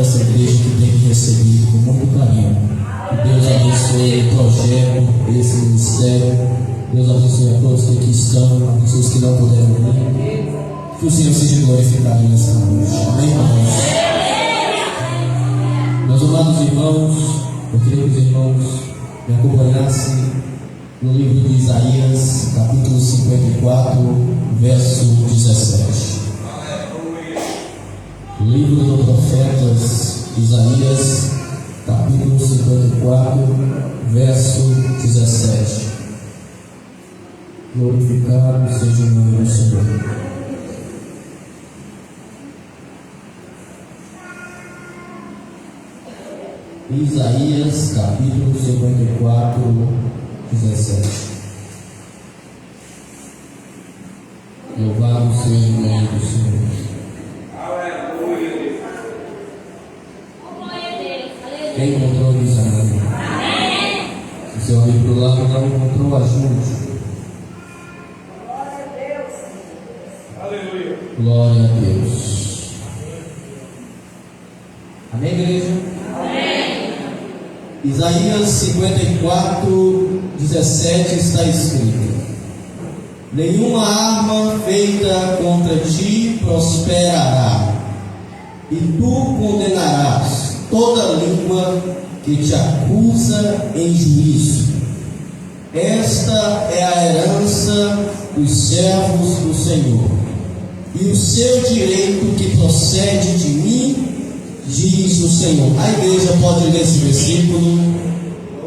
dessa igreja que tem me recebido com muito carinho. Que Deus abençoe o projeto, esse ministério. Deus abençoe a todos que aqui estão, a pessoas que não puderam vir. Que o Senhor seja glorificado nessa noite. Amém, irmãos? Meus amados irmãos, eu queria que os irmãos me acompanhassem no livro de Isaías, capítulo 54, verso 17. O livro do profeta Isaías, capítulo 54, verso 17. Glorificado seja o nome do Senhor. Isaías, capítulo 54, 17. Louvado seja o nome do Senhor. Aleluia. Quem encontrou diz amém. Se você olha para o lado, não encontrou, ajude. Glória a Deus. Amém, igreja? Amém. Isaías 54, 17 está escrito: nenhuma arma feita contra ti prosperará, e tu condenarás toda língua que te acusa em juízo. Esta é a herança dos servos do Senhor, e o seu direito que procede de mim, diz o Senhor. A igreja pode ler esse versículo.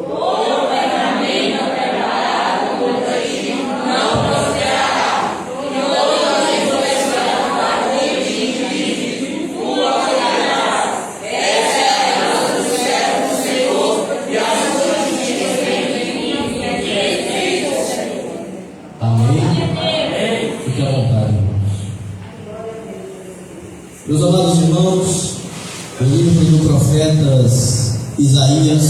Todo caminho preparado contra ti não prosperará, e toda resolução para ti tu ordenarás. Essa é a herança dos servos do Senhor, e a sua justiça vem de mim, diz o Senhor. Amém? Fique à vontade, irmãos. Meus amados irmãos, o livro do profeta Isaías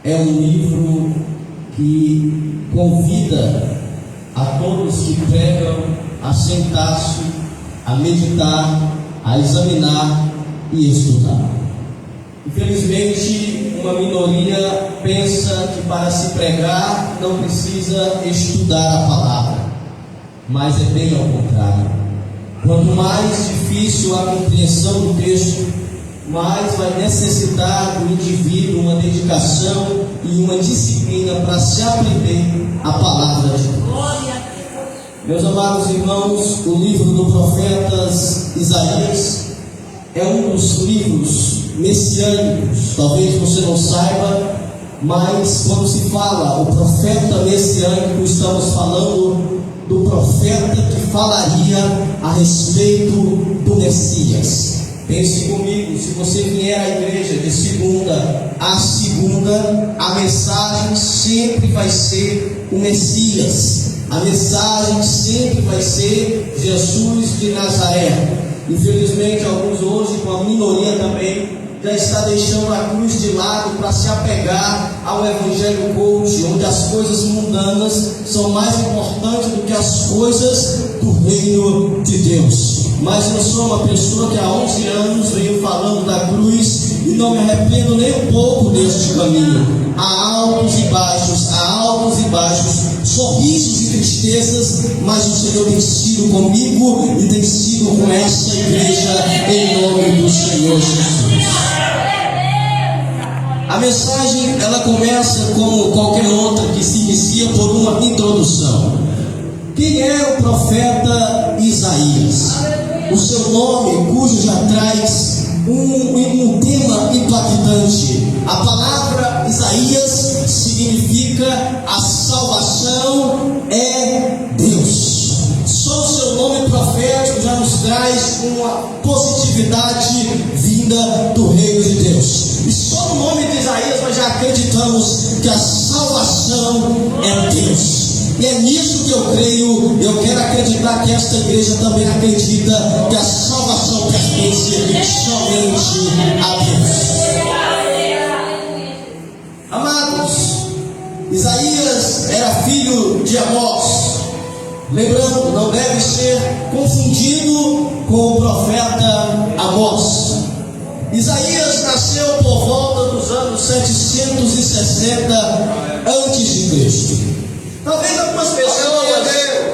é um livro que convida a todos que pregam a sentar-se, a meditar, a examinar e estudar. Infelizmente, uma minoria pensa que para se pregar não precisa estudar a palavra, mas é bem ao contrário. Quanto mais difícil a compreensão do texto, mais vai necessitar do indivíduo uma dedicação e uma disciplina para se aprender a palavra de Deus. Meus amados irmãos, o livro do profeta Isaías é um dos livros messiânicos. Talvez você não saiba, mas quando se fala o profeta messiânico, estamos falando do profeta que falaria a respeito do Messias. Pense comigo, se você vier à igreja de segunda a segunda, a mensagem sempre vai ser o Messias. A mensagem sempre vai ser Jesus de Nazaré. Infelizmente, alguns hoje, com a minoria também, já está deixando a cruz de lado para se apegar ao evangelho coach, onde as coisas mundanas são mais importantes do que as coisas do reino de Deus. Mas eu sou uma pessoa que há 11 anos venho falando da cruz e não me arrependo nem um pouco deste caminho. Há altos e baixos, sorrisos e tristezas, mas o Senhor tem sido comigo e tem sido com essa igreja em nome do Senhor Jesus. A mensagem ela começa como qualquer outra que se inicia por uma introdução. Quem é o profeta Isaías? O seu nome, cujo já traz um tema impactante. A palavra Isaías significa a salvação é Deus. Só o seu nome profético já nos traz uma positividade vinda do reino de Deus. E só no nome de Isaías nós já acreditamos que a salvação é Deus. E é nisso que eu creio. Eu quero acreditar que esta igreja também acredita que a salvação pertence somente a Deus. Amados, Isaías era filho de Amós. Lembrando, não deve ser confundido com o profeta Amós. Isaías nasceu por volta dos anos 760 a.C. Talvez algumas pessoas,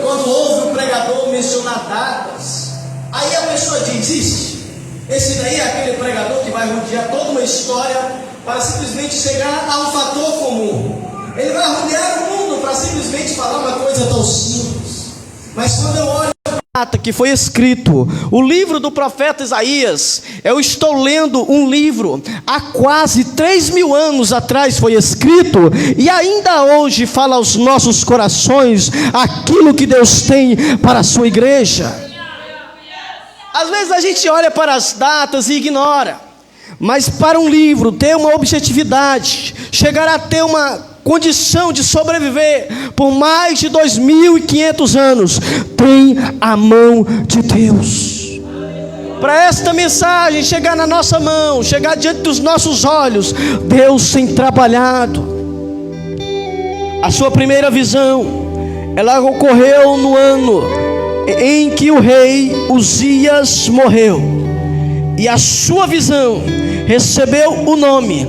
quando ouve o pregador mencionar datas, aí a pessoa diz: esse daí é aquele pregador que vai rodear toda uma história para simplesmente chegar a um fator comum. Ele vai rodear o mundo para simplesmente falar uma coisa tão simples. Mas quando eu olho que foi escrito, o livro do profeta Isaías, eu estou lendo um livro há quase 3.000 anos atrás foi escrito, e ainda hoje fala aos nossos corações aquilo que Deus tem para a sua igreja. Às vezes a gente olha para as datas e ignora, mas para um livro ter uma objetividade, chegar a ter uma condição de sobreviver por mais de 2.500 anos, tem a mão de Deus. Para esta mensagem chegar na nossa mão, chegar diante dos nossos olhos, Deus tem trabalhado. A sua primeira visão, ela ocorreu no ano em que o rei Uzias morreu, e a sua visão recebeu o nome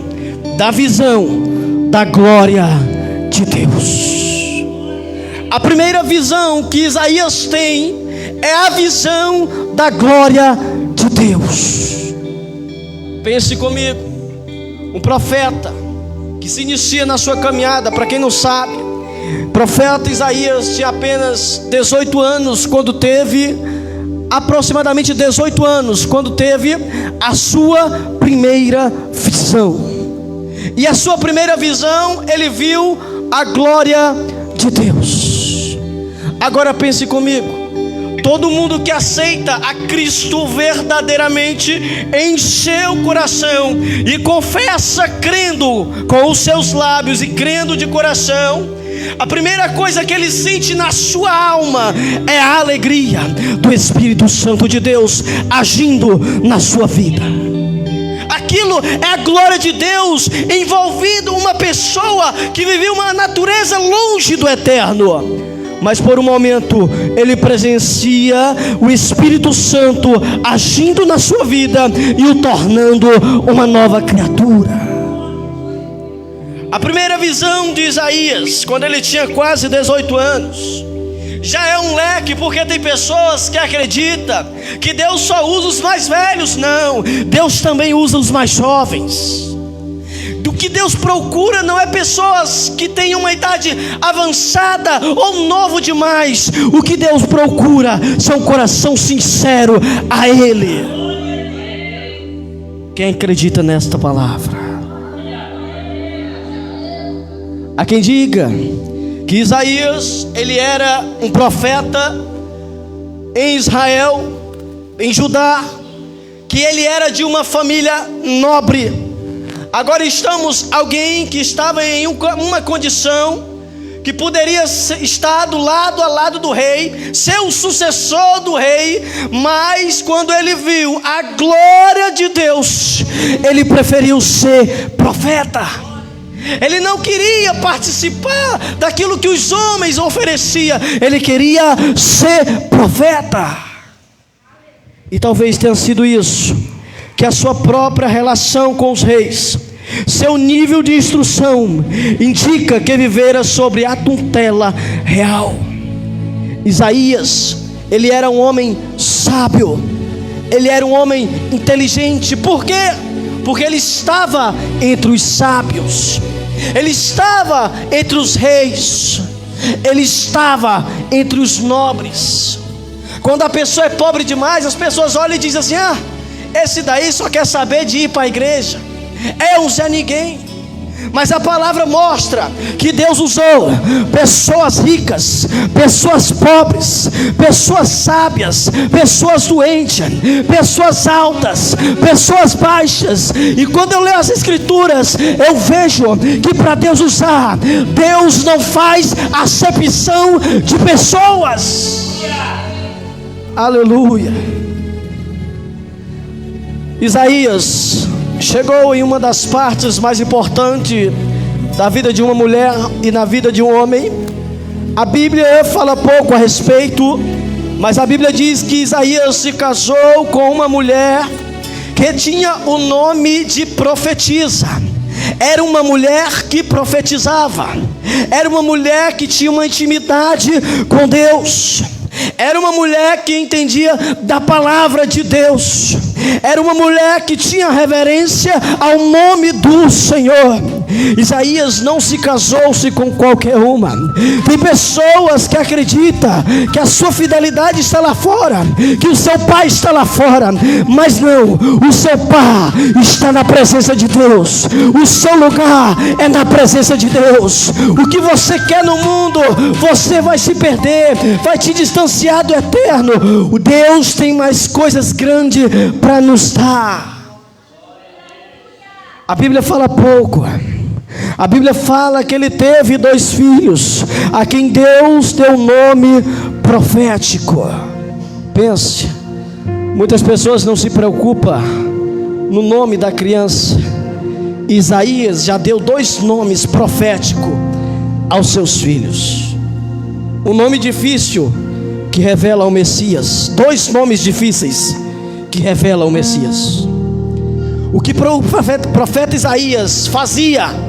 da visão da glória de Deus. A primeira visão que Isaías tem é a visão da glória de Deus. Pense comigo, um profeta que se inicia na sua caminhada, para quem não sabe, profeta Isaías tinha apenas 18 anos quando teve, aproximadamente 18 anos, quando teve a sua primeira visão. E a sua primeira visão, ele viu a glória de Deus. Agora pense comigo, todo mundo que aceita a Cristo verdadeiramente em seu coração e confessa crendo com os seus lábios e crendo de coração, a primeira coisa que ele sente na sua alma é a alegria do Espírito Santo de Deus agindo na sua vida. Aquilo é a glória de Deus envolvendo uma pessoa que vivia uma natureza longe do eterno, mas por um momento ele presencia o Espírito Santo agindo na sua vida e o tornando uma nova criatura. A primeira visão de Isaías, quando ele tinha quase 18 anos, já é um leque, porque tem pessoas que acreditam que Deus só usa os mais velhos. Não, Deus também usa os mais jovens. Do que Deus procura não é pessoas que tenham uma idade avançada ou novo demais. O que Deus procura são um coração sincero a Ele. Quem acredita nesta palavra? Há quem diga que Isaías, ele era um profeta em Israel, em Judá, que ele era de uma família nobre. Agora estamos alguém que estava em uma condição que poderia estar do lado a lado do rei, ser o sucessor do rei, mas quando ele viu a glória de Deus, ele preferiu ser profeta. Ele não queria participar daquilo que os homens ofereciam, ele queria ser profeta. E talvez tenha sido isso, que a sua própria relação com os reis, seu nível de instrução, indica que vivera sobre a tutela real. Isaías, ele era um homem sábio, ele era um homem inteligente. Por quê? Porque ele estava entre os sábios, ele estava entre os reis, ele estava entre os nobres. Quando a pessoa é pobre demais, as pessoas olham e dizem assim: esse daí só quer saber de ir para a igreja, é um Zé Ninguém. Mas a palavra mostra que Deus usou pessoas ricas, pessoas pobres, pessoas sábias, pessoas doentes, pessoas altas, pessoas baixas. E quando eu leio as escrituras, eu vejo que para Deus usar, Deus não faz acepção de pessoas. Aleluia. Isaías chegou em uma das partes mais importantes da vida de uma mulher e na vida de um homem. A Bíblia fala pouco a respeito, mas a Bíblia diz que Isaías se casou com uma mulher que tinha o nome de profetisa. Era uma mulher que profetizava, era uma mulher que tinha uma intimidade com Deus, era uma mulher que entendia da palavra de Deus, era uma mulher que tinha reverência ao nome do Senhor. Isaías não se casou-se com qualquer uma. Tem pessoas que acreditam que a sua fidelidade está lá fora, que o seu pai está lá fora, mas não, o seu pai está na presença de Deus, o seu lugar é na presença de Deus. O que você quer no mundo, você vai se perder, vai te distanciar do eterno. O Deus tem mais coisas grandes para nos dar. A Bíblia fala pouco. A Bíblia fala que ele teve 2 filhos, a quem Deus deu o nome profético. Pense, muitas pessoas não se preocupam no nome da criança. Isaías já deu 2 nomes proféticos aos seus filhos. Um nome difícil que revela o Messias. 2 nomes difíceis que revelam o Messias. O que o profeta Isaías fazia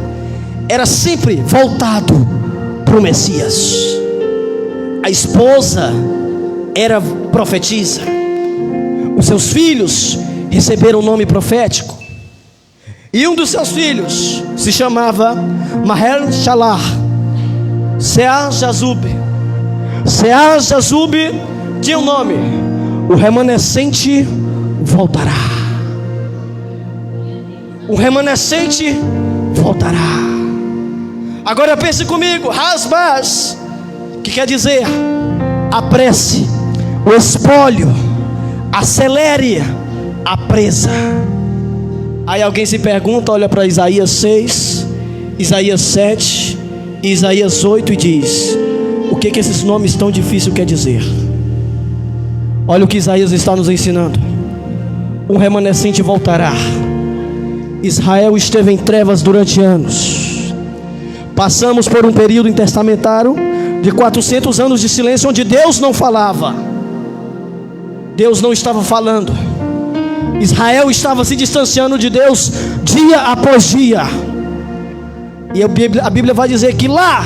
era sempre voltado para o Messias. A esposa era profetisa. Os seus filhos receberam o nome profético. E um dos seus filhos se chamava Maher-Shalal Shear-Jashub. Shear-Jashub tinha um nome: o remanescente voltará. O remanescente voltará. Agora pense comigo, Rasbaz, que quer dizer apresse, o espólio, acelere a presa. Aí alguém se pergunta, olha para Isaías 6, Isaías 7, Isaías 8 e diz: o que esses nomes tão difíceis quer dizer? Olha o que Isaías está nos ensinando: um remanescente voltará. Israel esteve em trevas durante anos. Passamos por um período intertestamentário de 400 anos de silêncio, onde Deus não falava, Deus não estava falando. Israel estava se distanciando de Deus dia após dia. E a Bíblia vai dizer que lá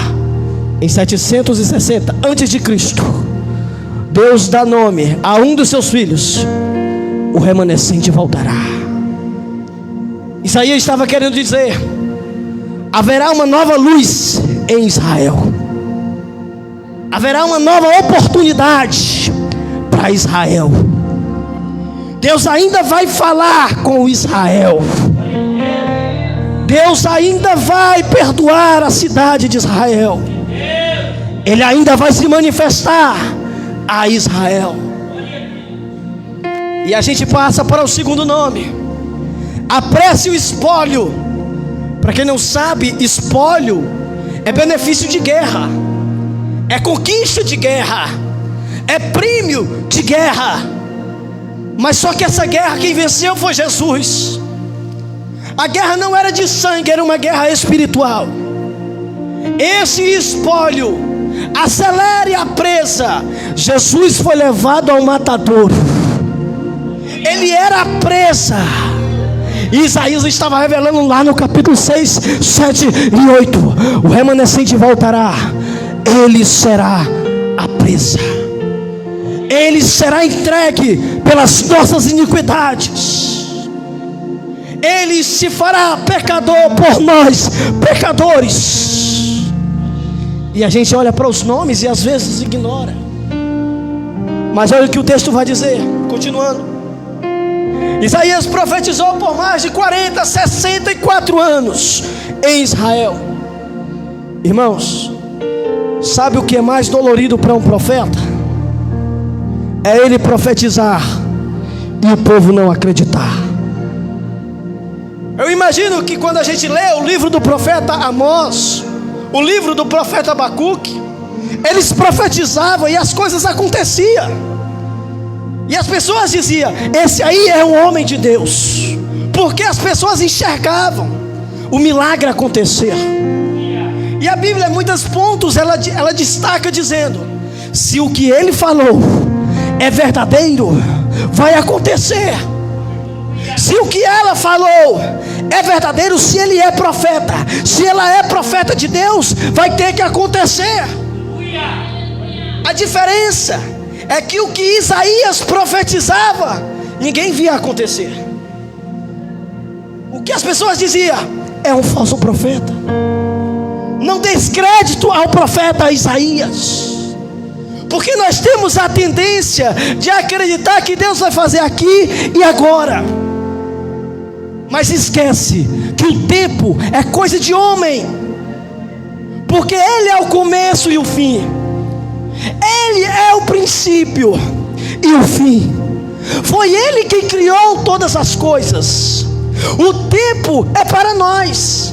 em 760 antes de Cristo, Deus dá nome a um dos seus filhos: o remanescente voltará. Isaías estava querendo dizer: haverá uma nova luz em Israel, haverá uma nova oportunidade para Israel. Deus ainda vai falar com Israel, Deus ainda vai perdoar a cidade de Israel, Ele ainda vai se manifestar a Israel. E a gente passa para o segundo nome: apresse o espólio. Para quem não sabe, espólio é benefício de guerra, é conquista de guerra, é prêmio de guerra. Mas só que essa guerra quem venceu foi Jesus. A guerra não era de sangue, era uma guerra espiritual. Esse espólio, acelere a presa. Jesus foi levado ao matadouro, ele era a presa. Isaías estava revelando lá no capítulo 6, 7 e 8: o remanescente voltará, ele será a presa, ele será entregue pelas nossas iniquidades, ele se fará pecador por nós, pecadores. E a gente olha para os nomes e às vezes ignora. Mas olha o que o texto vai dizer, continuando. Isaías profetizou por mais de 64 anos em Israel. Irmãos, sabe o que é mais dolorido para um profeta? É ele profetizar e o povo não acreditar. Eu imagino que quando a gente lê o livro do profeta Amós, o livro do profeta Abacuque, eles profetizavam e as coisas aconteciam. E as pessoas diziam: esse aí é um homem de Deus, porque as pessoas enxergavam o milagre acontecer. E a Bíblia, em muitos pontos, ela destaca dizendo: se o que ele falou é verdadeiro, vai acontecer. Se o que ela falou é verdadeiro, se ele é profeta, se ela é profeta de Deus, vai ter que acontecer. A diferença é que o que Isaías profetizava, ninguém via acontecer. O que as pessoas diziam: é um falso profeta. Não descrédito ao profeta Isaías, porque nós temos a tendência de acreditar que Deus vai fazer aqui e agora. Mas esquece que o tempo é coisa de homem, porque Ele é o começo e o fim. Ele é o princípio e o fim. Foi Ele quem criou todas as coisas. O tempo é para nós.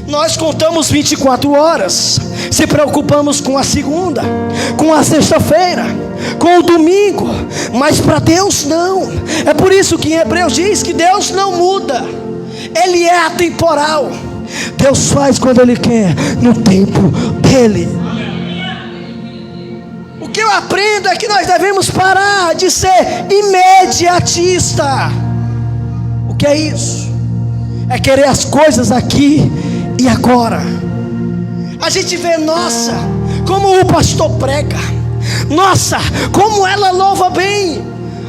Nós contamos 24 horas, se preocupamos com a segunda, com a sexta-feira, com o domingo, mas para Deus não. É por isso que em Hebreus diz que Deus não muda, Ele é atemporal. Deus faz quando Ele quer, no tempo dEle. O que eu aprendo é que nós devemos parar de ser imediatista. O que é isso? É querer as coisas aqui e agora. A gente vê, nossa, como o pastor prega, nossa, como ela louva bem,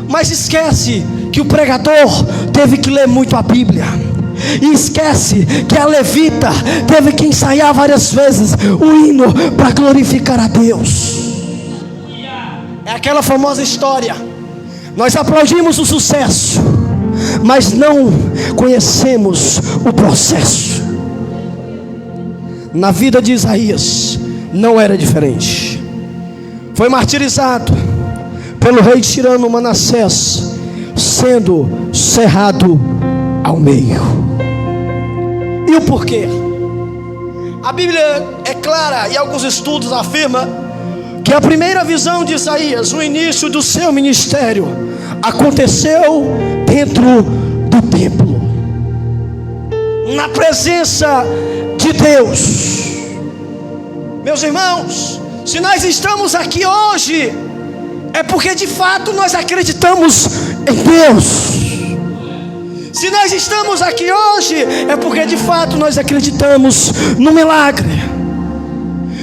mas esquece que o pregador teve que ler muito a Bíblia, e esquece que a levita teve que ensaiar várias vezes o hino para glorificar a Deus. É aquela famosa história: nós aplaudimos o sucesso, mas não conhecemos o processo. Na vida de Isaías não era diferente. Foi martirizado pelo rei tirano Manassés, sendo cerrado ao meio. E o porquê? A Bíblia é clara e alguns estudos afirmam que a primeira visão de Isaías, o início do seu ministério, aconteceu dentro do templo, na presença de Deus. Meus irmãos, se nós estamos aqui hoje, é porque de fato nós acreditamos em Deus. Se nós estamos aqui hoje, é porque de fato nós acreditamos no milagre.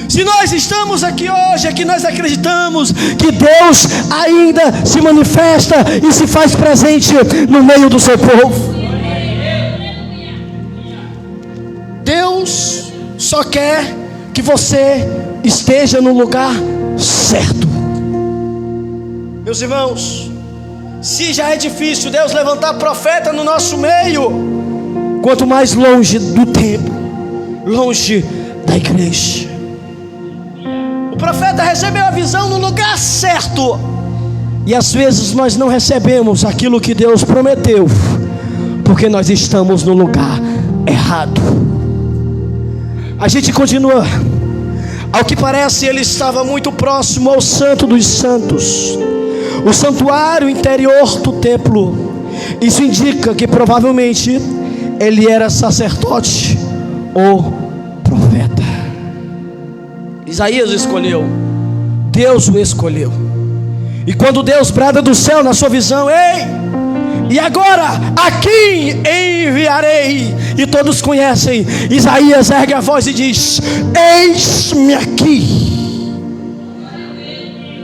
Se nós estamos aqui hoje, é que nós acreditamos que Deus ainda se manifesta e se faz presente no meio do seu povo. Deus só quer que você esteja no lugar certo. Meus irmãos, se já é difícil Deus levantar profeta no nosso meio, quanto mais longe do templo, longe da igreja. O profeta recebeu a visão no lugar certo, e às vezes nós não recebemos aquilo que Deus prometeu, porque nós estamos no lugar errado. A gente continua. Ao que parece, ele estava muito próximo ao Santo dos Santos, o santuário interior do templo. Isso indica que provavelmente ele era sacerdote ou profeta. Isaías escolheu, Deus o escolheu. E quando Deus brada do céu na sua visão: ei, e agora a quem enviarei? E todos conhecem. Isaías ergue a voz e diz: eis-me aqui.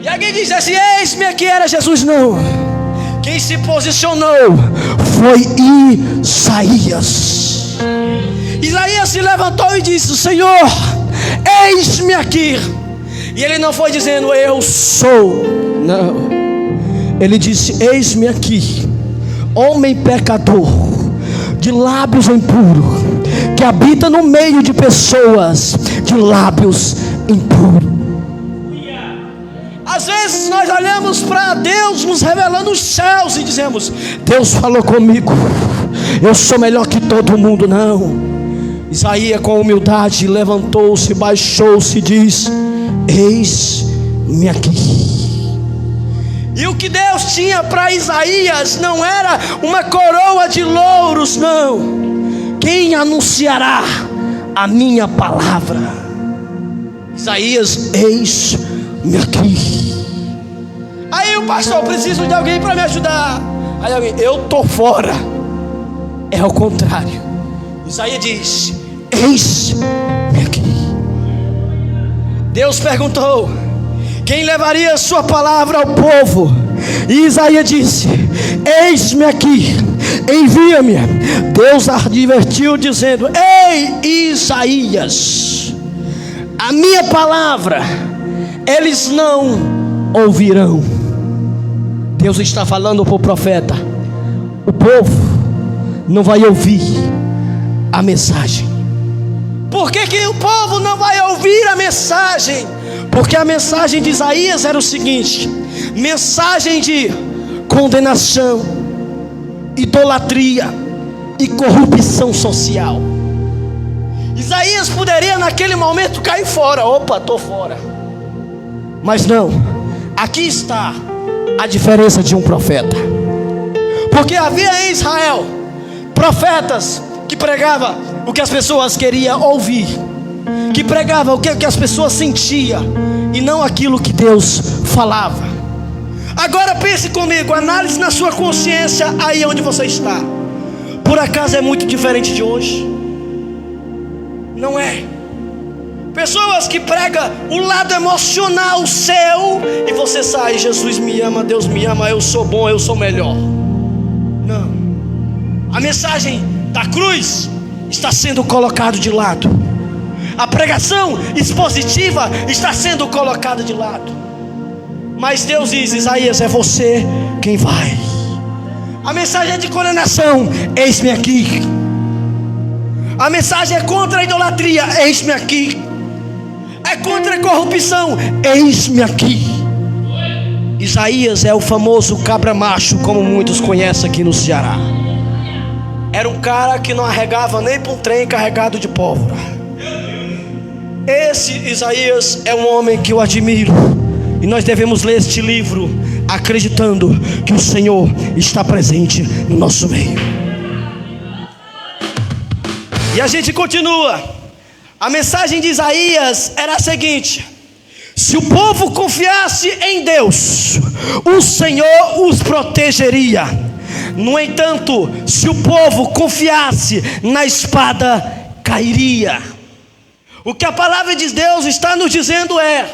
E alguém diz assim: eis-me aqui. Era Jesus? Não. Quem se posicionou foi Isaías. Isaías se levantou e disse: Senhor, eis-me aqui. E ele não foi dizendo eu sou, não. Ele disse: eis-me aqui, homem pecador, de lábios impuros, que habita no meio de pessoas de lábios impuros. Às vezes nós olhamos para Deus nos revelando os céus e dizemos: Deus falou comigo, eu sou melhor que todo mundo. Não. Isaías, com humildade, levantou-se, baixou-se e diz: eis-me aqui. E o que Deus tinha para Isaías não era uma coroa de louros, não. Quem anunciará a minha palavra? Isaías, eis-me aqui. Aí o pastor: preciso de alguém para me ajudar. Aí alguém: eu estou fora. é ao contrário. Isaías diz: eis-me aqui. Deus perguntou: quem levaria a sua palavra ao povo? E Isaías disse: eis-me aqui, envia-me. Deus advertiu dizendo: ei, Isaías, a minha palavra eles não ouvirão. Deus está falando para o profeta: o povo não vai ouvir a mensagem. Por que o povo não vai ouvir a mensagem? Porque a mensagem de Isaías era o seguinte: mensagem de condenação, idolatria e corrupção social. Isaías poderia naquele momento cair fora. Opa, estou fora. Mas não, aqui está a diferença de um profeta. Porque havia em Israel profetas que pregavam o que as pessoas queriam ouvir, que pregavam o que as pessoas sentiam, e não aquilo que Deus falava. Agora pense comigo, análise na sua consciência aí onde você está. Por acaso é muito diferente de hoje? Não é. Pessoas que pregam o lado emocional seu, e você sai: Jesus me ama, Deus me ama, eu sou bom, eu sou melhor. Não. A mensagem da cruz está sendo colocada de lado. A pregação expositiva está sendo colocada de lado. Mas Deus diz: Isaías, é você quem vai. A mensagem é de condenação: eis-me aqui. A mensagem é contra a idolatria: eis-me aqui. É contra a corrupção: eis-me aqui. Isaías é o famoso cabra macho, como muitos conhecem aqui no Ceará. Era um cara que não arregava nem para um trem carregado de pólvora. Esse Isaías é um homem que eu admiro, e nós devemos ler este livro acreditando que o Senhor está presente no nosso meio. E a gente continua. A mensagem de Isaías era a seguinte: se o povo confiasse em Deus, o Senhor os protegeria. No entanto, se o povo confiasse na espada, cairia. O que a palavra de Deus está nos dizendo é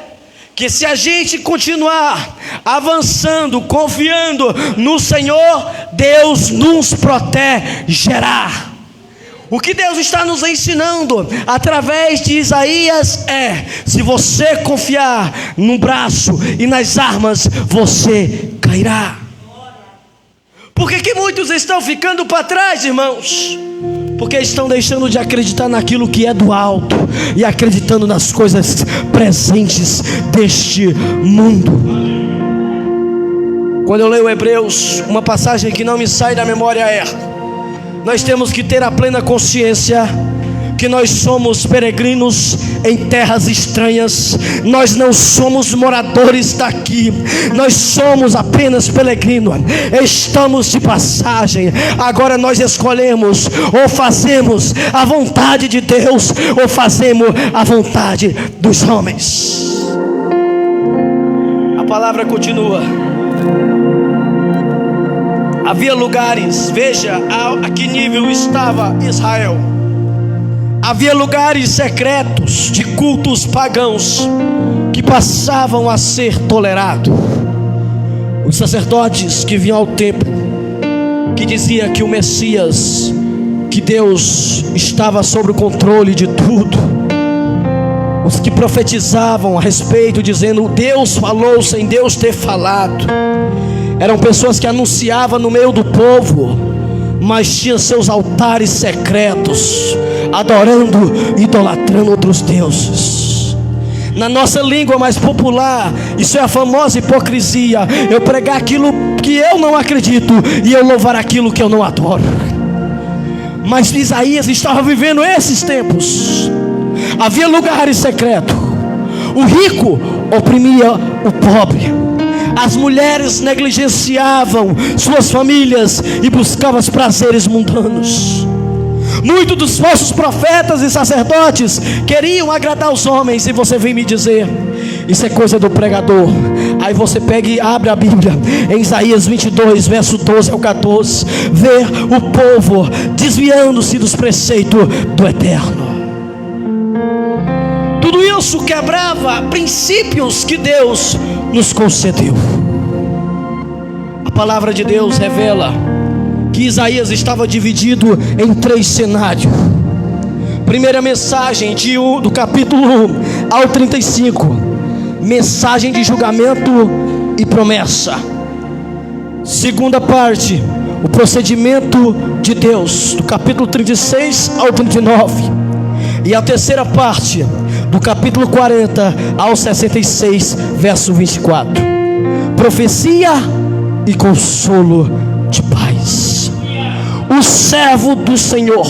que se a gente continuar avançando, confiando no Senhor, Deus nos protegerá. O que Deus está nos ensinando através de Isaías é: se você confiar no braço e nas armas, você cairá. Por que muitos estão ficando para trás, irmãos? Porque estão deixando de acreditar naquilo que é do alto e acreditando nas coisas presentes deste mundo. Quando eu leio Hebreus, uma passagem que não me sai da memória é: nós temos que ter a plena consciência que nós somos peregrinos em terras estranhas. Nós não somos moradores daqui, nós somos apenas peregrinos, estamos de passagem. Agora nós escolhemos: ou fazemos a vontade de Deus, ou fazemos a vontade dos homens. A palavra continua. Havia lugares, veja a que nível estava Israel. Havia lugares secretos de cultos pagãos que passavam a ser tolerados. Os sacerdotes que vinham ao templo, que dizia que o Messias, que Deus estava sob o controle de tudo. Os que profetizavam a respeito, dizendo: Deus falou sem Deus ter falado. Eram pessoas que anunciavam no meio do povo, mas tinham seus altares secretos, adorando, idolatrando outros deuses. Na nossa língua mais popular, isso é a famosa hipocrisia: eu pregar aquilo que eu não acredito e eu louvar aquilo que eu não adoro. Mas Isaías estava vivendo esses tempos. Havia lugares secretos. O rico oprimia o pobre. As mulheres negligenciavam suas famílias e buscavam os prazeres mundanos. Muitos dos falsos profetas e sacerdotes queriam agradar os homens. E você vem me dizer: isso é coisa do pregador. Aí você pega e abre a Bíblia em Isaías 22, verso 12 ao 14. Vê o povo desviando-se dos preceitos do Eterno. Tudo isso quebrava princípios que Deus nos concedeu. A palavra de Deus revela que Isaías estava dividido em 3 cenários. Primeira mensagem do capítulo 1 ao 35, mensagem de julgamento e promessa. Segunda parte, o procedimento de Deus, do capítulo 36 ao 39. E a terceira parte, do capítulo 40 ao 66, verso 24, profecia e consolo de paz. O servo do Senhor,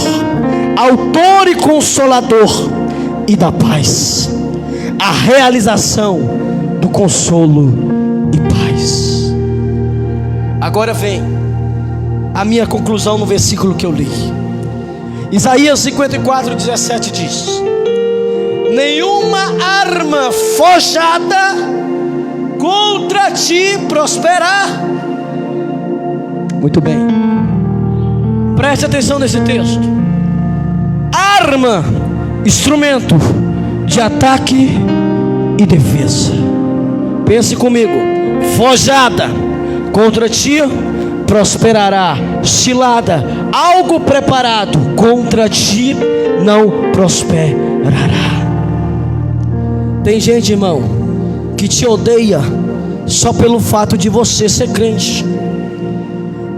autor e consolador e da paz, a realização do consolo e paz. Agora vem a minha conclusão no versículo que eu li. Isaías 54, 17 diz: nenhuma arma forjada contra ti prosperará. Muito bem, preste atenção nesse texto. Arma, instrumento de ataque e defesa. Pense comigo: forjada contra ti prosperará, cilada, algo preparado contra ti não prosperará. Tem gente, irmão, que te odeia só pelo fato de você ser crente.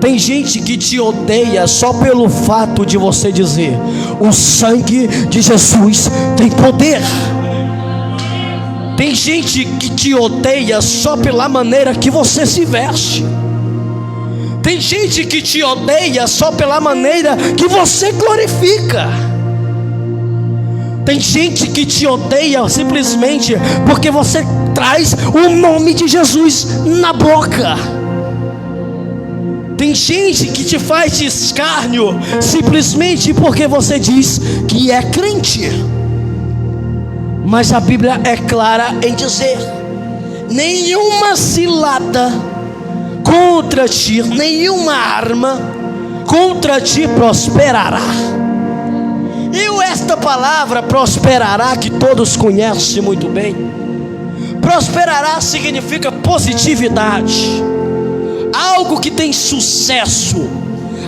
Tem gente que te odeia só pelo fato de você dizer: o sangue de Jesus tem poder. Tem gente que te odeia só pela maneira que você se veste. Tem gente que te odeia só pela maneira que você glorifica. Tem gente que te odeia simplesmente porque você traz o nome de Jesus na boca. Tem gente que te faz escárnio simplesmente porque você diz que é crente. Mas a Bíblia é clara em dizer: nenhuma cilada contra ti, nenhuma arma contra ti prosperará. E esta palavra prosperará, que todos conhecem muito bem, prosperará significa positividade, algo que tem sucesso.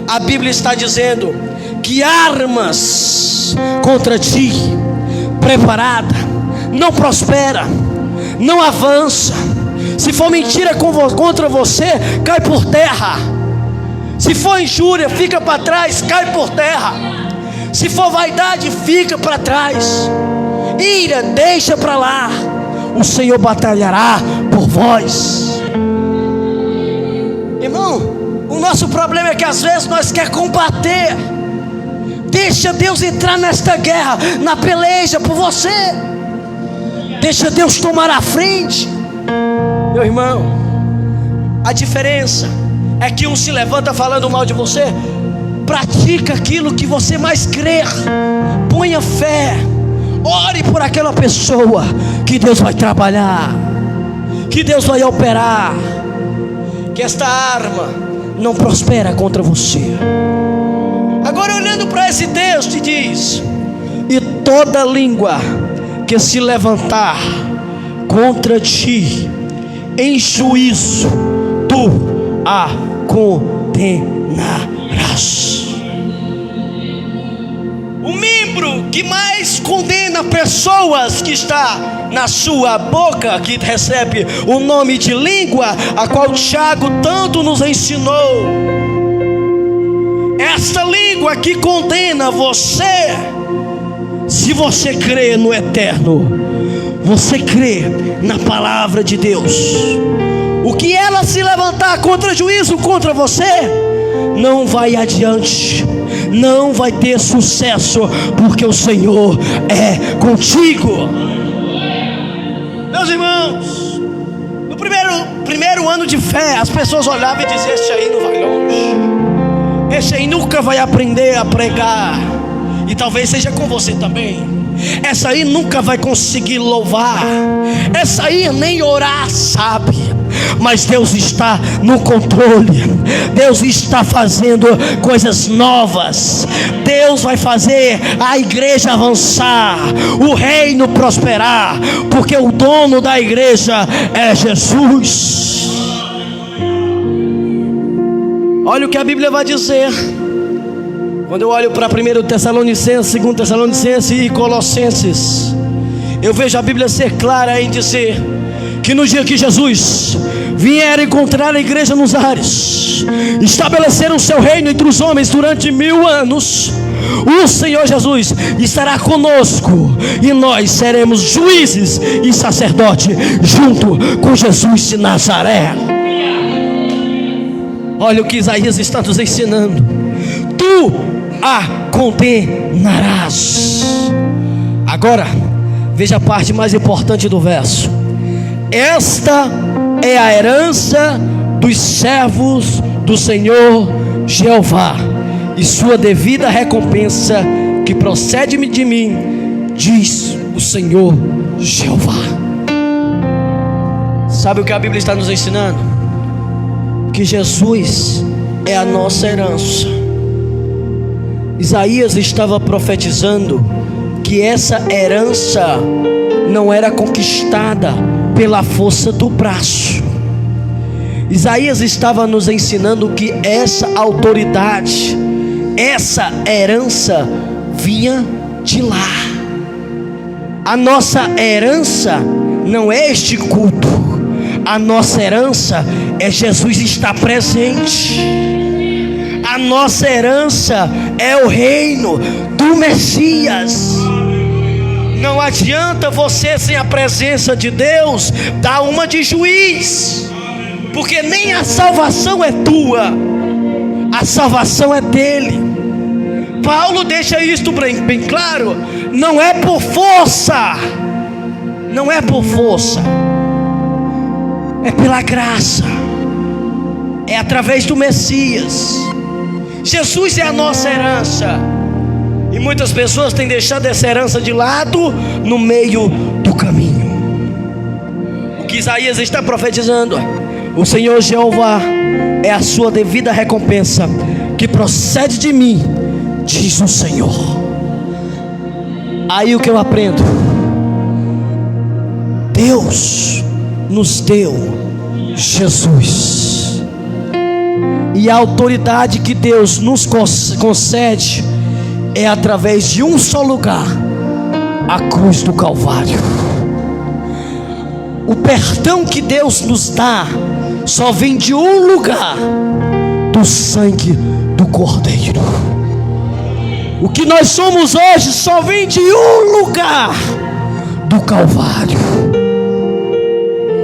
A Bíblia está dizendo que armas contra ti preparada não prospera, não avança. Se for mentira contra você, cai por terra. Se for injúria, fica para trás, cai por terra. Se for vaidade, fica para trás. Ira, deixa para lá. O Senhor batalhará por vós. Irmão, o nosso problema é que às vezes nós queremos combater. Deixa Deus entrar nesta guerra, na peleja por você. Deixa Deus tomar a frente. Meu irmão, a diferença é que um se levanta falando mal de você. Pratica aquilo que você mais crer. Ponha fé. Ore por aquela pessoa, que Deus vai trabalhar, que Deus vai operar, que esta arma não prospera contra você. Agora, olhando para esse texto, diz: e toda língua que se levantar contra ti em juízo, tu a condenarás. O membro que mais condena pessoas que está na sua boca, que recebe o nome de língua, a qual Tiago tanto nos ensinou. Esta língua que condena você, se você crê no Eterno, você crê na palavra de Deus, o que ela se levantar contra juízo contra você, não vai adiante, não vai ter sucesso, porque o Senhor é contigo. Meus irmãos, no primeiro ano de fé, as pessoas olhavam e diziam: este aí não vai longe, este aí nunca vai aprender a pregar. E talvez seja com você também. essa aí nunca vai conseguir louvar, essa aí nem orar sabe. Mas Deus está no controle, Deus está fazendo coisas novas, Deus vai fazer a igreja avançar, o reino prosperar, porque o dono da igreja é Jesus. Olha o que a Bíblia vai dizer. Quando eu olho para 1 Tessalonicenses, 2 Tessalonicenses e Colossenses, eu vejo a Bíblia ser clara em dizer que no dia que Jesus vier encontrar a igreja nos ares, estabelecer o seu reino entre os homens durante 1000 anos, o Senhor Jesus estará conosco e nós seremos juízes e sacerdotes junto com Jesus de Nazaré. Olha o que Isaías está nos ensinando: tu a condenarás. Agora veja a parte mais importante do verso: esta é a herança dos servos do Senhor Jeová, e sua devida recompensa que procede de mim, diz o Senhor Jeová. Sabe o que a Bíblia está nos ensinando? Que Jesus é a nossa herança. Isaías estava profetizando que essa herança não era conquistada pela força do braço. Isaías estava nos ensinando que essa autoridade, essa herança vinha de lá. A nossa herança não é este culto, a nossa herança é Jesus estar presente. A nossa herança é o reino do Messias. Não adianta você, sem a presença de Deus, dar uma de juiz, porque nem a salvação é tua, a salvação é dele. Paulo deixa isto bem claro: não é por força, não é por força, é pela graça, é através do Messias. Jesus é a nossa herança, e muitas pessoas têm deixado essa herança de lado no meio do caminho. O que Isaías está profetizando: o Senhor Jeová é a sua devida recompensa que procede de mim, diz o Senhor. Aí o que eu aprendo: Deus nos deu Jesus, e a autoridade que Deus nos concede é através de um só lugar, a cruz do Calvário. O perdão que Deus nos dá só vem de um lugar, do sangue do Cordeiro. O que nós somos hoje só vem de um lugar, do Calvário.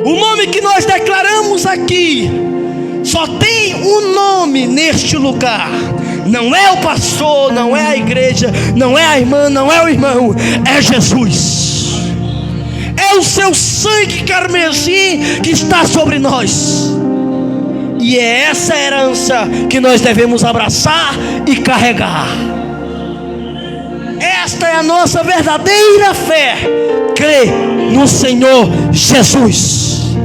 O nome que nós declaramos aqui só tem um nome neste lugar. Não é o pastor, não é a igreja, não é a irmã, não é o irmão, é Jesus. É o seu sangue carmesim que está sobre nós, e é essa herança que nós devemos abraçar e carregar. Esta é a nossa verdadeira fé: crer no Senhor Jesus,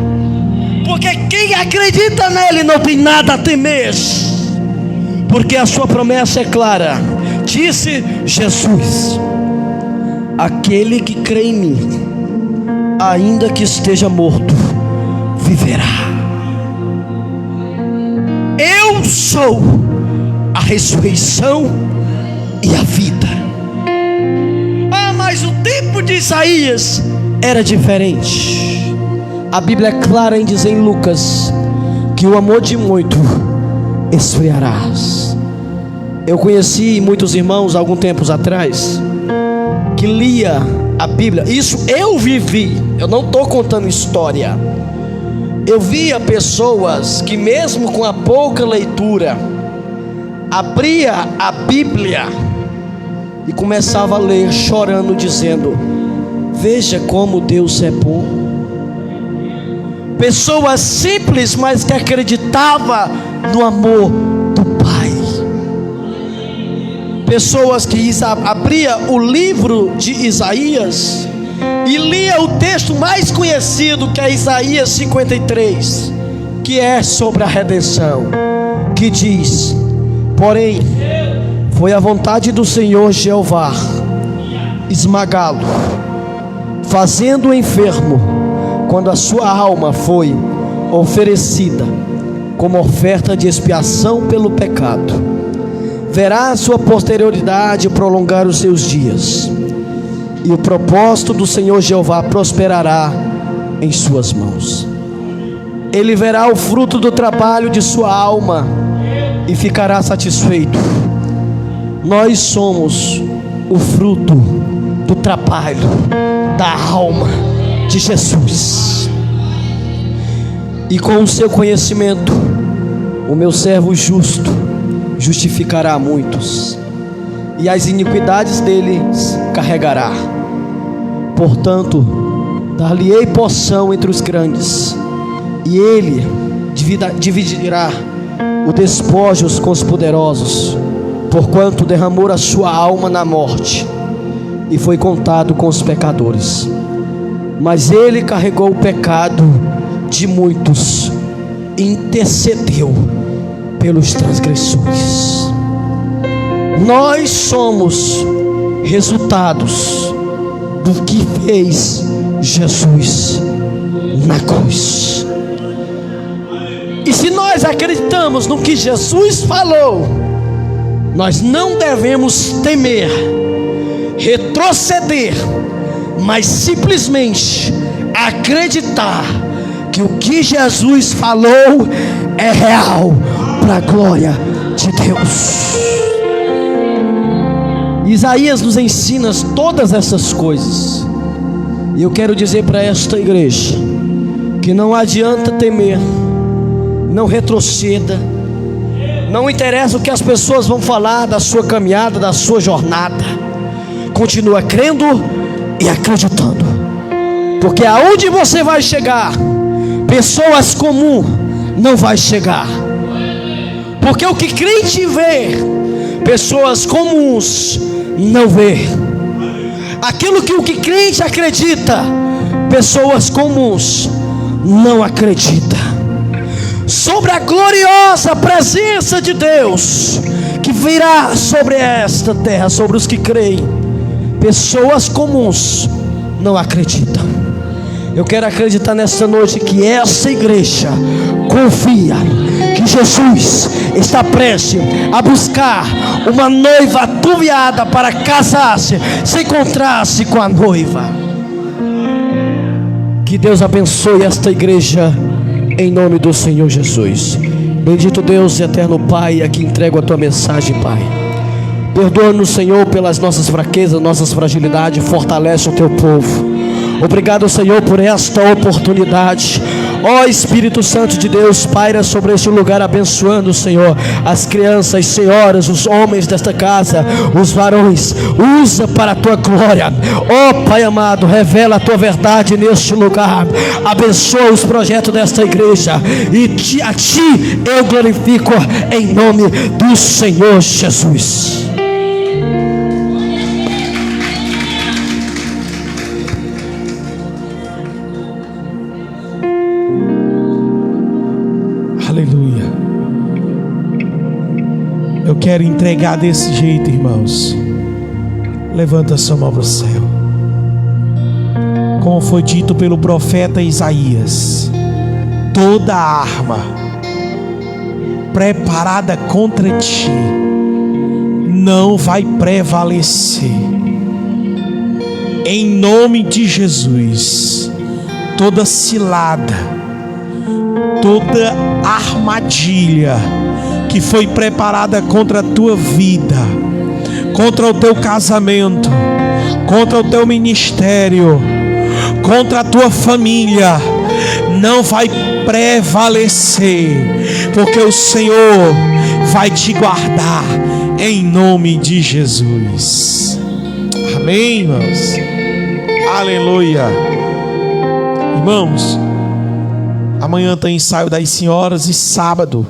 porque quem acredita nele não tem nada a temer, porque a sua promessa é clara. Disse Jesus: aquele que crê em mim, ainda que esteja morto, viverá. Eu sou a ressurreição e a vida. Ah, mas o tempo de Isaías era diferente. A Bíblia é clara em dizer em Lucas que o amor de muito esfriarás. Eu conheci muitos irmãos algum tempos atrás que lia a Bíblia. Isso eu vivi, eu não estou contando história. Eu via pessoas que mesmo com a pouca leitura, abria a Bíblia e começava a ler chorando, dizendo: veja como Deus é bom. Pessoas simples, mas que acreditavam no amor do Pai. pessoas que abria o livro de Isaías e lia o texto mais conhecido, que é Isaías 53, que é sobre a redenção, que diz: porém, foi a vontade do Senhor Jeová esmagá-lo, fazendo-o enfermo, quando a sua alma foi oferecida como oferta de expiação pelo pecado. Verá a sua posterioridade prolongar os seus dias, e o propósito do Senhor Jeová prosperará em suas mãos. Ele verá o fruto do trabalho de sua alma e ficará satisfeito. Nós somos o fruto do trabalho da alma de Jesus. E com o seu conhecimento, o meu servo justo justificará muitos, e as iniquidades deles carregará. Portanto, dar-lhe-ei porção entre os grandes, e ele dividirá os despojos com os poderosos, porquanto derramou a sua alma na morte, e foi contado com os pecadores. Mas ele carregou o pecado de muitos, e intercedeu pelos transgressores. Nós somos resultados do que fez Jesus na cruz. E se nós acreditamos no que Jesus falou, nós não devemos temer, retroceder, mas simplesmente acreditar que o que Jesus falou é real, para a glória de Deus. Isaías nos ensina todas essas coisas, e eu quero dizer para esta igreja que não adianta temer, não retroceda, não interessa o que as pessoas vão falar da sua caminhada, da sua jornada, continua crendo e acreditando, porque aonde você vai chegar, pessoas comuns não vai chegar, porque o que crente vê, pessoas comuns não vê. Aquilo que o que crente acredita, pessoas comuns não acreditam. Sobre a gloriosa presença de Deus que virá sobre esta terra, sobre os que creem, pessoas comuns não acreditam. Eu quero acreditar nesta noite que essa igreja confia que Jesus está prestes a buscar uma noiva ataviada para casar-se, se encontrar-se com a noiva. Que Deus abençoe esta igreja em nome do Senhor Jesus. Bendito Deus e eterno Pai, aqui entrego a tua mensagem, Pai. Perdoa-nos, Senhor, pelas nossas fraquezas, nossas fragilidades, fortalece o teu povo. Obrigado, Senhor, por esta oportunidade. Ó Espírito Santo de Deus, paira sobre este lugar, abençoando, Senhor, as crianças, as senhoras, os homens desta casa, os varões, usa para a tua glória. Ó Pai amado, revela a tua verdade neste lugar, abençoa os projetos desta igreja, e a ti eu glorifico em nome do Senhor Jesus. Aleluia. Eu quero entregar desse jeito, irmãos. Levanta a sua mão para o céu. Como foi dito pelo profeta Isaías, toda arma preparada contra ti não vai prevalecer. Em nome de Jesus, toda cilada, toda armadilha que foi preparada contra a tua vida, contra o teu casamento, contra o teu ministério, contra a tua família, não vai prevalecer, porque o Senhor vai te guardar em nome de Jesus. Amém, irmãos? Aleluia. Irmãos, amanhã tem ensaio das senhoras, e sábado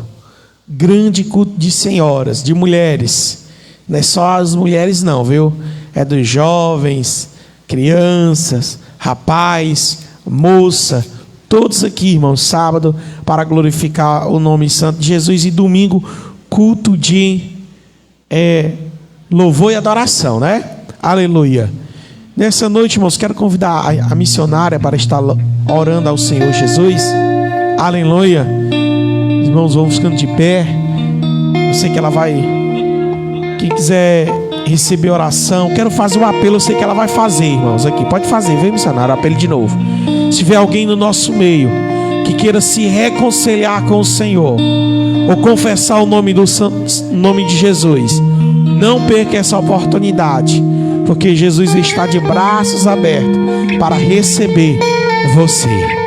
grande culto de senhoras, de mulheres, Não é só as mulheres não, viu? É dos jovens, crianças, rapaz, moça, todos aqui, irmãos, sábado, para glorificar o nome santo de Jesus, e domingo, culto de louvor e adoração, né? Aleluia. Nessa noite, irmãos, quero convidar a missionária para estar orando ao Senhor Jesus. Aleluia. Irmãos, vamos ficando de pé. Eu sei que ela vai... Quem quiser receber oração, quero fazer um apelo. Eu sei que ela vai fazer, irmãos, aqui. Pode fazer, vem, missionário, apelo de novo. Se tiver alguém no nosso meio que queira se reconciliar com o Senhor, ou confessar o nome de Jesus, não perca essa oportunidade, porque Jesus está de braços abertos para receber você.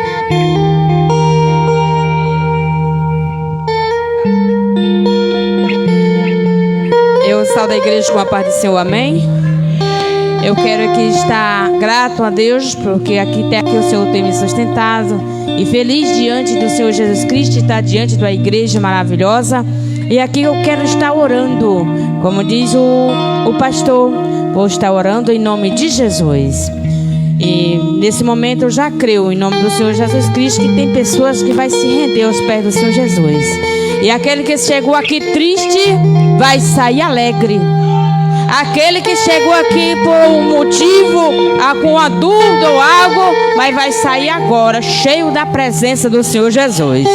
Eu saio da igreja com a paz do Senhor, amém? Eu quero aqui estar grato a Deus, porque até aqui o Senhor tem me sustentado, e feliz diante do Senhor Jesus Cristo, estar diante da igreja maravilhosa. E aqui eu quero estar orando, como diz o pastor, vou estar orando em nome de Jesus. E nesse momento eu já creio em nome do Senhor Jesus Cristo que tem pessoas que vai se render aos pés do Senhor Jesus. E aquele que chegou aqui triste vai sair alegre. Aquele que chegou aqui por um motivo, com uma dúvida ou algo, mas vai sair agora cheio da presença do Senhor Jesus.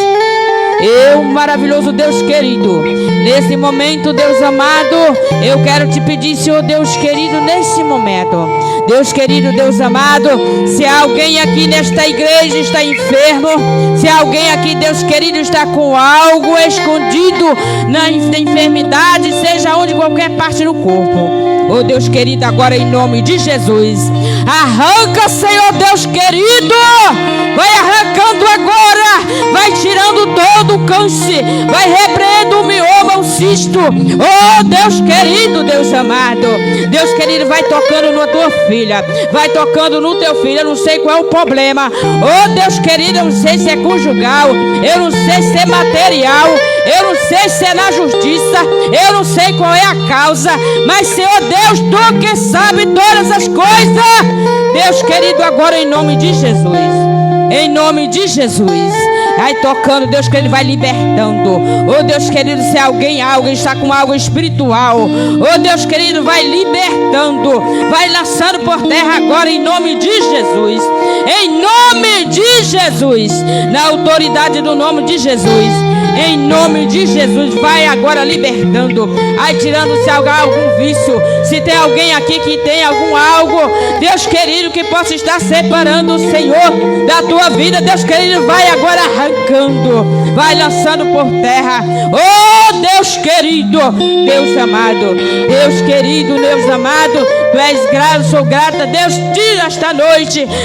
Maravilhoso Deus querido, nesse momento, Deus amado, eu quero te pedir, Senhor Deus querido, nesse momento, Deus querido, Deus amado, se alguém aqui nesta igreja está enfermo, se alguém aqui, Deus querido, está com algo escondido na enfermidade, seja onde, qualquer parte do corpo, oh Deus querido, agora em nome de Jesus, arranca, Senhor Deus querido, vai arrancando agora, vai tirando todo o câncer, vai repreendendo o mioma, o cisto, oh Deus querido, Deus amado, Deus querido, vai tocando na tua filha, vai tocando no teu filho, eu não sei qual é o problema, oh Deus querido, eu não sei se é conjugal, eu não sei se é material, eu não sei se é na justiça, eu não sei qual é a causa, mas Senhor Deus, tu que sabe todas as coisas, Deus querido, agora em nome de Jesus, em nome de Jesus, vai tocando, Deus querido, vai libertando, oh Deus querido, se alguém está com algo espiritual, oh Deus querido, vai libertando, vai lançando por terra agora em nome de Jesus, em nome de Jesus, na autoridade do nome de Jesus, em nome de Jesus, vai agora libertando, aí tirando se algum vício, se tem alguém aqui que tem algum algo, Deus querido, que possa estar separando o Senhor da tua vida, Deus querido, vai agora arrancando, vai lançando por terra, oh Deus querido, Deus amado, Deus querido, Deus amado, tu és grato, sou grata, Deus, tira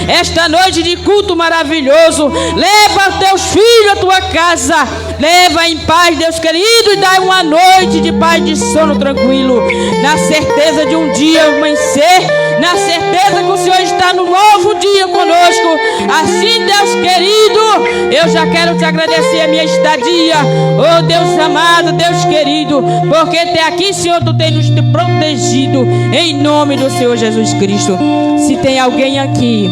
esta noite de culto maravilhoso, leva teus filhos à tua casa, leva em paz, Deus querido, e dá uma noite de paz, de sono tranquilo, na certeza de um dia amanhecer, na certeza que o Senhor está no novo dia conosco. Assim, Deus querido, eu já quero te agradecer a minha estadia, oh Deus amado, Deus querido, porque até aqui, Senhor, tu tem nos protegido, em nome do Senhor Jesus Cristo. Se tem alguém aqui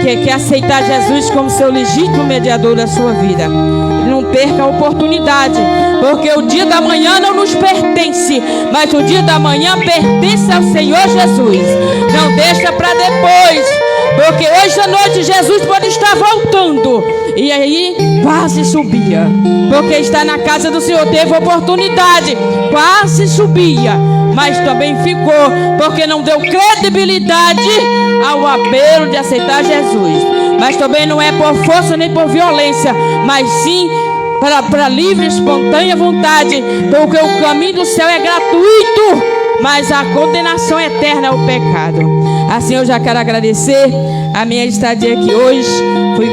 que quer aceitar Jesus como seu legítimo mediador da sua vida, não perca a oportunidade, porque o dia da manhã não nos pertence, mas o dia da manhã pertence ao Senhor Jesus. Não deixa para depois, porque hoje à noite Jesus pode estar voltando, e aí quase subia, porque está na casa do Senhor, teve oportunidade, quase subia, mas também ficou, porque não deu credibilidade ao apelo de aceitar Jesus. Mas também não é por força nem por violência, mas sim para livre, espontânea vontade, porque o caminho do céu é gratuito, mas a condenação eterna é o pecado. Assim eu já quero agradecer a minha estadia aqui hoje. Fui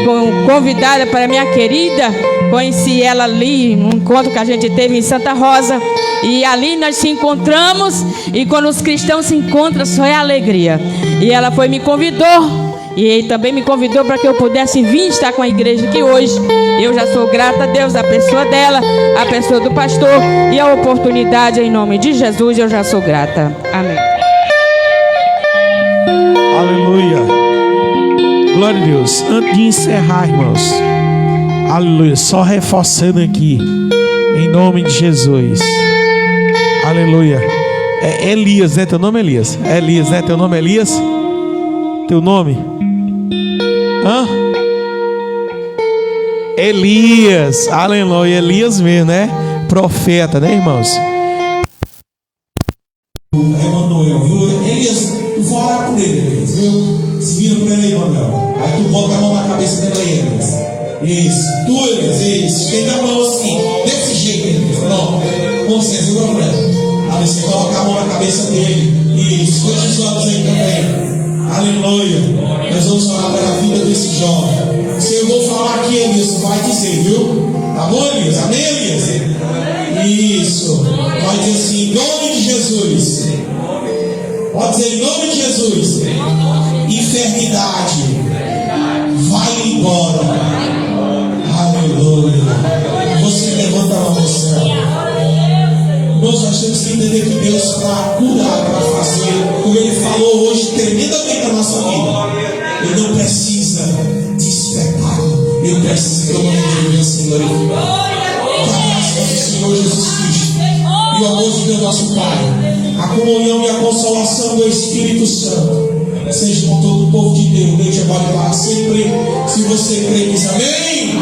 convidada para minha querida, conheci ela ali num encontro que a gente teve em Santa Rosa, e ali nós se encontramos, e quando os cristãos se encontram só é alegria, e ela me convidou, E ele também me convidou para que eu pudesse vir estar com a igreja aqui hoje. Eu já sou grata a Deus, a pessoa dela, a pessoa do pastor e a oportunidade em nome de Jesus, eu já sou grata. Amém. Aleluia. Glória a Deus. Antes de encerrar, irmãos, aleluia, só reforçando aqui, em nome de Jesus. Aleluia. É Elias, né? Teu nome é Elias. É Elias, né? Teu nome é Elias? Teu nome? Hã? Elias. Aleluia. Elias mesmo, né? Profeta, né, irmãos? Emanuel, viu? Elias, tu vai orar por ele, Elias, viu? Se vira por ele aí, Emanuel. Aí tu bota a mão na cabeça dele aí, Elias. Isso. Tu, Elias, isso. Estenda a mão assim. Desse jeito, Elias. Pronto. Com licença, viu, meu filho? Aí você coloca a mão na cabeça dele. Isso. Fecha os olhos aí também. Aleluia. Nós vamos orar pela vida desse jovem. Se eu vou falar aqui, Elias, tu vai dizer, viu? Tá bom, Elias? Amém, Elias? Isso. Vai dizer assim, em nome de Jesus. Pode dizer, em nome de Jesus. Enfermidade, vai embora. Aleluia. Você levanta a mão no céu. Nós temos que entender que Deus, para curar, para fazer, como Ele falou hoje tremendamente na nossa vida, Ele não precisa de espetáculo. Ele precisa que o nome de Deus seja glorificado. Que a graça do Senhor Jesus Cristo e o amor de Deus nosso Pai, a comunhão e a consolação do Espírito Santo seja com todo o povo de Deus, desde agora e para sempre. Se você crê, diz amém.